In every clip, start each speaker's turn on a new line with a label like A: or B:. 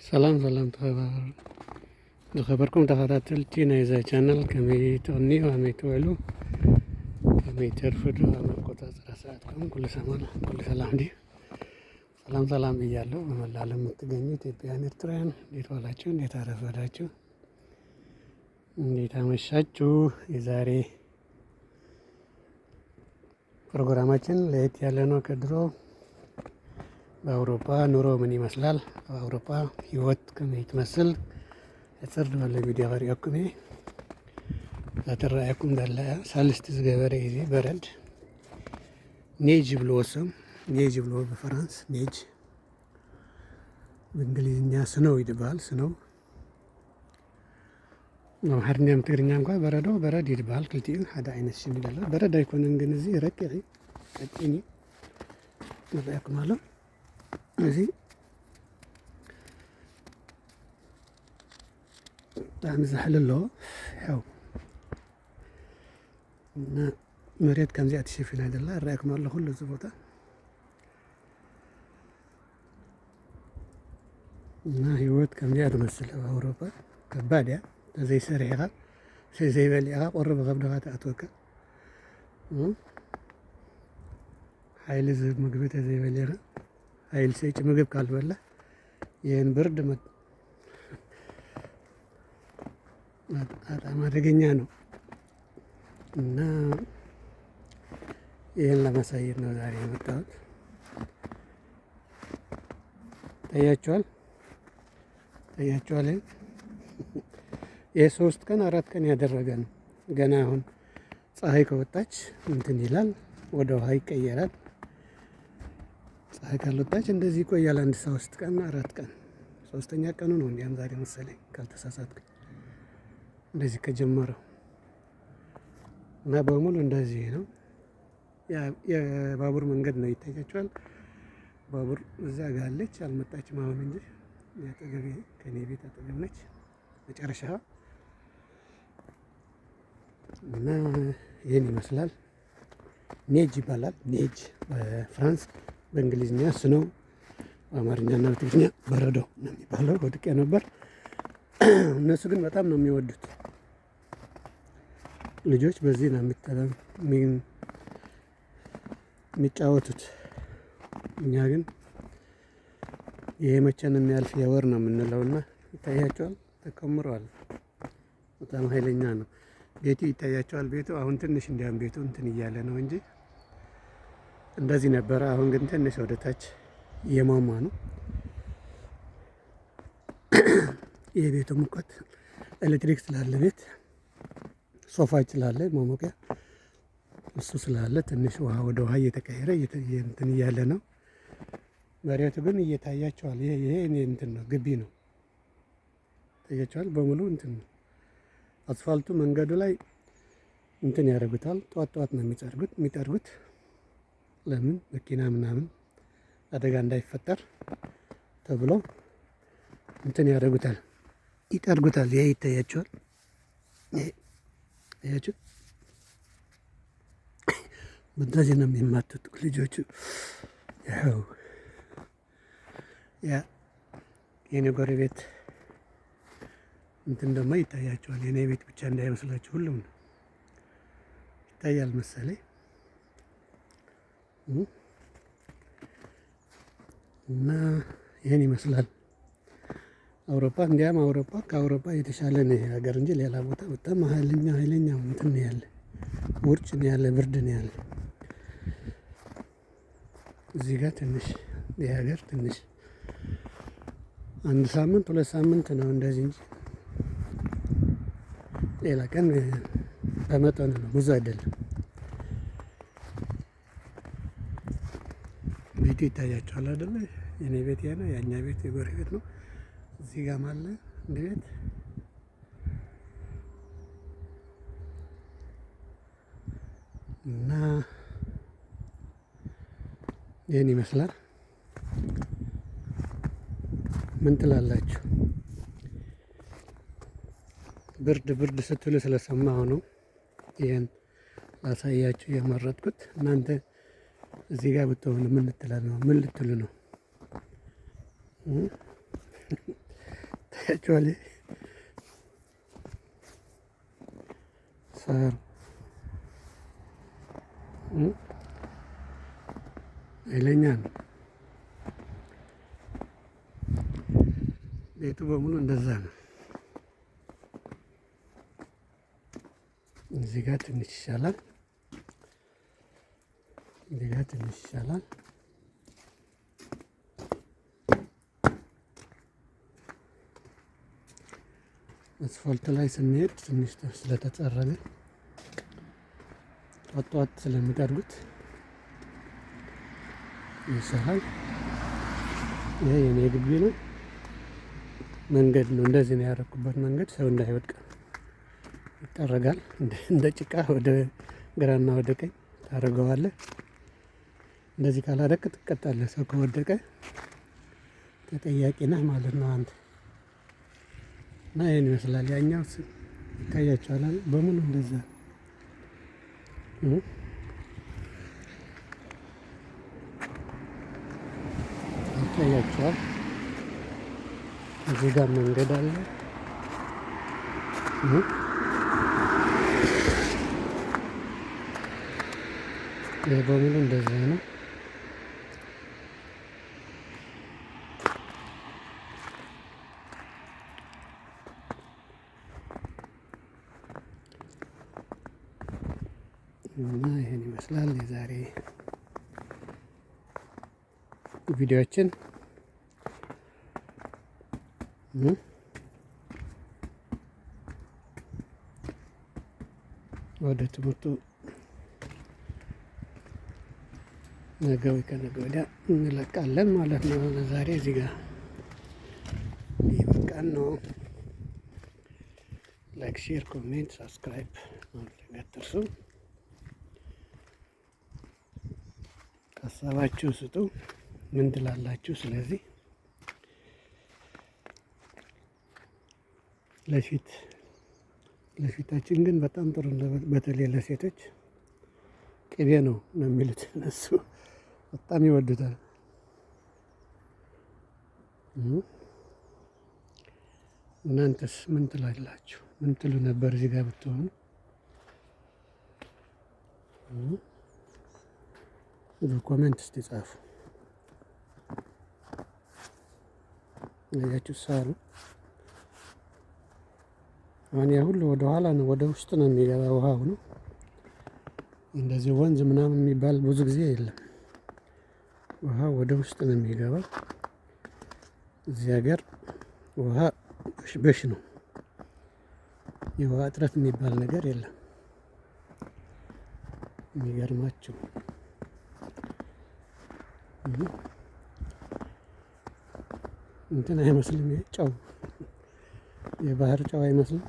A: ሰላም ሰላም ዝኸበርኩም ተኸታተልቲ ናይዛ ቻናል ከመይ ትቕኒዩ ከመይ ትውዕሉ ከመይ ተርፍዱ ኣብ ኣቆፃፅራ ሰዓትኩም ኩሉ ሰላም ድዩ? ሰላም ሰላም ብያለሁ። በመላ ዓለም የምትገኙ ኢትዮጵያውያን ኤርትራውያን እንዴት ዋላችሁ? እንዴት አረፈዳችሁ? እንዴት አመሻችሁ? የዛሬ ፕሮግራማችን ለየት ያለ ነው ከድሮ። በአውሮፓ ኑሮ ምን ይመስላል? በአውሮፓ ህይወት ከመይ ትመስል ሕፅር ዝበለ ቪድዮ ቀሪአኩም እየ zatiraa'akum dallaa ሳልስት ዝገበረ ጊዜ በረድ ኔጅ ብልዎ ሰብ ኔጅ ብልዎ በፈራንስ ኔጅ በእንግሊዝኛ ስኖው ይድበሃል። ስኖው በአማርኛም ትግርኛ እንኳ በረዶ በረድ ይድበሃል። ክልቲኡ ሓደ ዓይነት ሽም ይደሎ በረድ ኣይኮነን ግን እዚ ረቂቕ ቀጢን ንሪአኩም ኣሎ። እዚ ብጣዕሚ ዛሕሊ ኣለዎ ያው እና መሬት ከምዚኣ ተሸፊና ዘላ ይረአየኩም ኣሎ ኩሉ እዚ ቦታ እና ህይወት ከምዚኣ ትመስል ኣብ ኣውሮፓ ከባድ እያ። ተዘይሰሪሕኻ ዘይበሊዕኻ ቁሪ ብከብድኻ ተኣትወካ ሓይሊ ዝህብ ምግቢ ተዘይበሊዕኻ ሓይሊ ሰጪ ምግብ ካልበላህ ይህን ብርድ በጣም አደገኛ ነው እና ይህን ለማሳየት ነው ዛሬ የመጣሁት። ታያችኋል። የሶስት ቀን 4 ቀን ያደረገ ነው። ገና አሁን ፀሐይ ከወጣች እንትን ይላል፣ ወደ ውሃ ይቀየራል። ፀሐይ ካልወጣች እንደዚህ ይቆያል። 3 ቀን 4 ቀን 3ኛ ቀኑ ነው እንዲያም ዛሬ መሰለኝ ካልተሳሳትኩኝ እንደዚህ ከጀመረው እና በሙሉ እንደዚህ ነው። የባቡር መንገድ ነው ይታያችኋል። ባቡር እዛ ጋር አለች፣ አልመጣችም አሁን እንጂ ያጠገቤ ከኔ ቤት አጠገብ ነች መጨረሻ። እና ይህን ይመስላል። ኔጅ ይባላል። ኔጅ በፍራንስ በእንግሊዝኛ ስኖው በአማርኛና በትግርኛ በረዶ ነው የሚባለው። ወድቄ ነበር። እነሱ ግን በጣም ነው የሚወዱት። ልጆች በዚህ ነው የሚጫወቱት። እኛ ግን ይሄ መቼን የሚያልፍ የወር ነው የምንለውና ይታያቸዋል። ተከምሯል። በጣም ኃይለኛ ነው። ቤቱ ይታያቸዋል። ቤቱ አሁን ትንሽ እንዲያም ቤቱ እንትን እያለ ነው እንጂ እንደዚህ ነበረ። አሁን ግን ትንሽ ወደ ታች እየሟሟ ነው። የቤቱ ሙቀት ኤሌክትሪክ ስላለ ቤት ሶፋ ስላለ መሞቂያ እሱ ስላለ ትንሽ ውሃ ወደ ውሃ እየተቀየረ እንትን እያለ ነው። መሬቱ ግን እየታያቸዋል። ይሄ እኔ እንትን ነው ግቢ ነው ታያቸዋል። በሙሉ እንትን ነው። አስፋልቱ መንገዱ ላይ እንትን ያደርጉታል። ጠዋት ነው የሚጠርጉት። ለምን መኪና ምናምን አደጋ እንዳይፈጠር ተብሎ እንትን ያደርጉታል፣ ይጠርጉታል። ይሄ ይታያቸዋል። ያችሁ በእንደዚህ ነው የሚማቱት ልጆቹ። ያው የኔ ጎረቤት እንትን ደግሞ ይታያቸዋል። የኔ ቤት ብቻ እንዳይመስላችሁ ሁሉም ነው ይታያል መሰለኝ። እና ይህን ይመስላል አውሮፓ። እንዲያም አውሮፓ ከአውሮፓ የተሻለ ነው ሀገር እንጂ ሌላ ቦታ በጣም ኃይለኛ እንትን ነው ያለ፣ ውርጭ ነው ያለ፣ ብርድ ነው ያለ። እዚህ ጋር ትንሽ የሀገር ትንሽ 1 ሳምንት 2 ሳምንት ነው እንደዚህ እንጂ ሌላ ቀን በመጠኑ ነው፣ ብዙ አይደለም። ቤቱ ይታያቸዋል አይደለ? የኔ ቤት ያ ነው፣ ያኛ ቤት የጎረቤት ነው። እዚህ ጋር አለ እንደ ቤት እና ይህን ይመስላል። ምን ትላላችሁ? ብርድ ስትሉ ስለሰማሁ ነው ይህን ላሳያችሁ የመረጥኩት። እናንተ እዚህ ጋር ብትሆኑ ምን ልትሉ ነው? ያቸዋል ሳሩ ኃይለኛ ነው። ቤቱ በሙሉ እንደዛ ነው። እዚህ ጋር ትንሽ ይሻላል። እዚህ ጋር ትንሽ ይሻላል። አስፋልት ላይ ስንሄድ ትንሽ ስለተጠረገ ጧት ጧት ስለሚጠርጉት ይሰራል። ይሄ የኔ ግቢ ነው። መንገድ ነው። እንደዚህ ነው ያደረኩበት መንገድ ሰው እንዳይወድቅ ይጠረጋል። እንደ ጭቃ ወደ ግራና ወደ ቀኝ ታደርገዋለህ። እንደዚህ ካላደረክ ትቀጣለህ። ሰው ከወደቀ ተጠያቂ ነህ ማለት ነው አንተ። እና ይሄን ይመስላል። ያኛው ይታያችኋል በሙሉ እንደዛ ይታያችኋል። እዚህ ጋር መንገድ አለ። ይሄ በሙሉ እንደዚህ ነው። እና ይሄን ይመስላል የዛሬ ቪዲዮችን። ወደ ትምህርቱ ነገ ወይ ከነገ ወዲያ እንለቃለን ማለት ነው። ለዛሬ እዚህ ጋር ይበቃን ነው። ላይክ፣ ሼር፣ ኮሜንት፣ ሰብስክራይብ ማድረግ አትርሱ። ሀሳባችሁ ስጡ። ምን ትላላችሁ? ስለዚህ ለፊታችን ግን በጣም ጥሩ በተለይ ለሴቶች ቅቤ ነው የሚሉት እነሱ በጣም ይወዱታል። እናንተስ ምን ትላላችሁ? ምን ትሉ ነበር እዚህ ጋር ብትሆኑ? በኮሜንት እስቲ ጻፉ። ያያችሁ ሳሩ አሁን ያ ሁሉ ወደ ኋላ ነው፣ ወደ ውስጥ ነው የሚገባ ውሃው ነው። እንደዚህ ወንዝ ምናምን የሚባል ብዙ ጊዜ የለም። ውሃ ወደ ውስጥ ነው የሚገባው። እዚህ ሀገር ውሃ በሽ ነው። የውሃ እጥረት የሚባል ነገር የለም። የሚገርማችሁ እንትን አይመስልም። ጨው የባህር ጨው አይመስልም።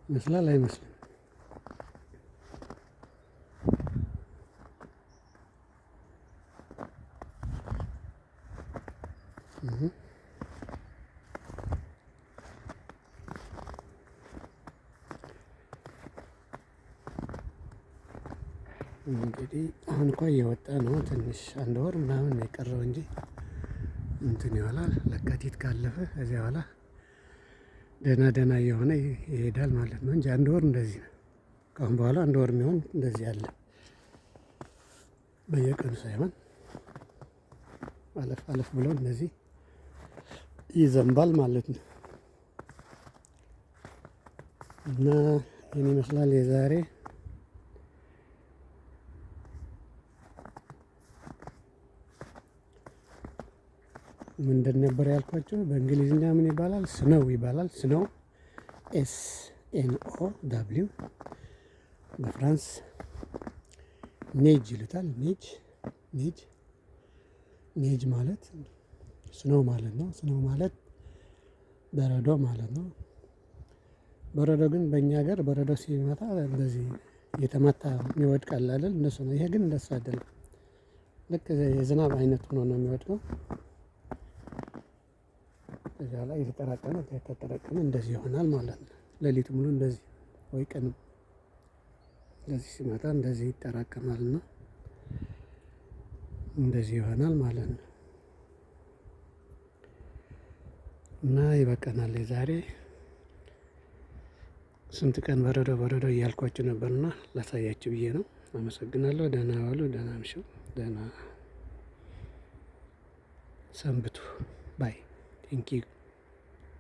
A: ይመስላል አይመስልም? እንግዲህ አሁን እንኳን እየወጣ ነው። ትንሽ አንድ ወር ምናምን የቀረው እንጂ እንትን ይሆናል። ለካቲት ካለፈ እዚያ በኋላ ደህና እየሆነ ይሄዳል ማለት ነው እንጂ አንድ ወር እንደዚህ ነው። ከአሁን በኋላ አንድ ወር የሚሆን እንደዚህ አለ። በየቀኑ ሳይሆን አለፍ ብሎ እንደዚህ ይዘንባል ማለት ነው። እና ይህን ይመስላል የዛሬ ምንድን ነበር ያልኳቸው? በእንግሊዝኛ ምን ይባላል? ስኖው ይባላል። ስኖው SNOW። በፍራንስ ኔጅ ይሉታል። ኔጅ ማለት ስኖው ማለት ነው። ስኖው ማለት በረዶ ማለት ነው። በረዶ ግን በእኛ ሀገር በረዶ ሲመታ እንደዚህ እየተመታ ይወድቃል አይደል? እንደሱ ነው። ይሄ ግን እንደሱ አይደለም። ልክ የዝናብ አይነት ሆኖ ነው የሚወድቀው። እዛ ላይ የተጠራቀመ እንደዚህ ይሆናል ማለት ነው። ሌሊት ሙሉ እንደዚህ ወይ ቀንም እንደዚህ ሲመጣ እንደዚህ ይጠራቀማልና እንደዚህ ይሆናል ማለት ነው። እና ይበቃናል። የዛሬ ስንት ቀን በረዶ በረዶ እያልኳችሁ ነበርና ላሳያችሁ ብዬ ነው። አመሰግናለሁ። ደህና ዋሉ፣ ደህና ምሹ፣ ደህና ሰንብቱ። ባይ ቴንኪዩ